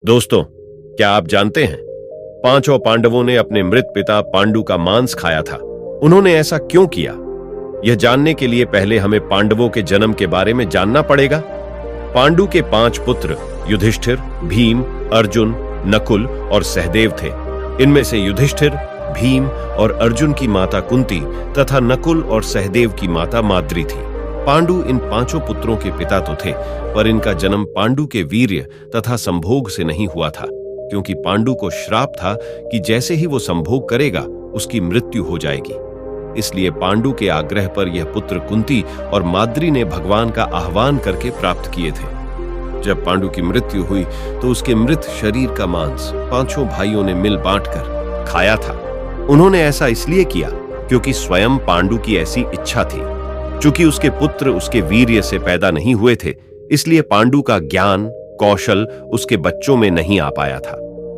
दोस्तों, क्या आप जानते हैं पांचों पांडवों ने अपने मृत पिता पांडु का मांस खाया था। उन्होंने ऐसा क्यों किया, यह जानने के लिए पहले हमें पांडवों के जन्म के बारे में जानना पड़ेगा। पांडु के 5 पुत्र युधिष्ठिर, भीम, अर्जुन, नकुल और सहदेव थे। इनमें से युधिष्ठिर, भीम और अर्जुन की माता कुंती तथा नकुल और सहदेव की माता माद्री थी। पांडु इन 5 पुत्रों के पिता तो थे, पर इनका जन्म पांडु के वीर्य तथा संभोग से नहीं हुआ था, क्योंकि पांडु को श्राप था कि जैसे ही वो संभोग करेगा उसकी मृत्यु हो जाएगी। इसलिए पांडु के आग्रह पर यह पुत्र कुंती और माद्री ने भगवान का आह्वान करके प्राप्त किए थे। जब पांडु की मृत्यु हुई तो उसके मृत शरीर का मांस 5 भाइयों ने मिल बांटकर खाया था। उन्होंने ऐसा इसलिए किया क्योंकि स्वयं पांडु की ऐसी इच्छा थी। चूंकि उसके पुत्र उसके वीर्य से पैदा नहीं हुए थे, इसलिए पांडु का ज्ञान कौशल उसके बच्चों में नहीं आ पाया था।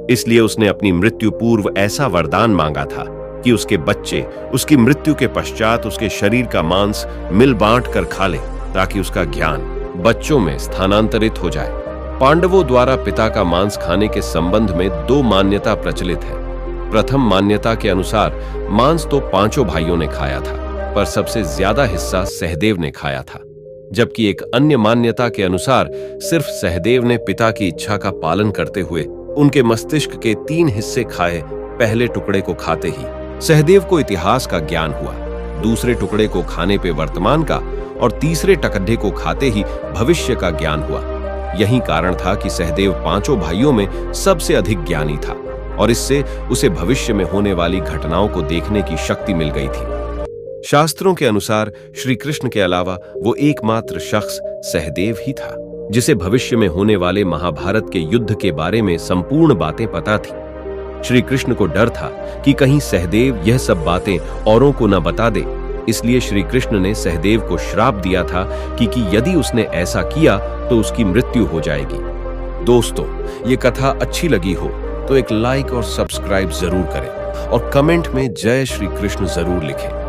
इसलिए उसने अपनी मृत्यु पूर्व ऐसा वरदान मांगा था कि उसके बच्चे उसकी मृत्यु के पश्चात उसके शरीर का मांस मिल बांट कर खा ले, ताकि उसका ज्ञान बच्चों में स्थानांतरित हो जाए। पांडवों द्वारा पिता का मांस खाने के संबंध में 2 मान्यता प्रचलित है। प्रथम मान्यता के अनुसार मांस तो 5 भाइयों ने खाया था, पर सबसे ज्यादा हिस्सा सहदेव ने खाया था। जबकि एक अन्य मान्यता के अनुसार सिर्फ सहदेव ने पिता की इच्छा का पालन करते हुए उनके मस्तिष्क के 3 हिस्से खाए। पहले टुकड़े को खाते ही सहदेव को इतिहास का ज्ञान हुआ, दूसरे टुकड़े को खाने पे वर्तमान का और तीसरे टकड्ढे को खाते ही भविष्य का ज्ञान हुआ। यही कारण था कि सहदेव 5 भाइयों में सबसे अधिक ज्ञानी था और इससे उसे भविष्य में होने वाली घटनाओं को देखने की शक्ति मिल गई थी। शास्त्रों के अनुसार श्री कृष्ण के अलावा वो एकमात्र शख्स सहदेव ही था जिसे भविष्य में होने वाले महाभारत के युद्ध के बारे में संपूर्ण बातें पता थी। श्री कृष्ण को डर था कि कहीं सहदेव यह सब बातें औरों को न बता दे, इसलिए श्री कृष्ण ने सहदेव को श्राप दिया था कि यदि उसने ऐसा किया तो उसकी मृत्यु हो जाएगी। दोस्तों, ये कथा अच्छी लगी हो तो एक लाइक और सब्सक्राइब जरूर करें और कमेंट में जय श्री कृष्ण जरूर लिखें।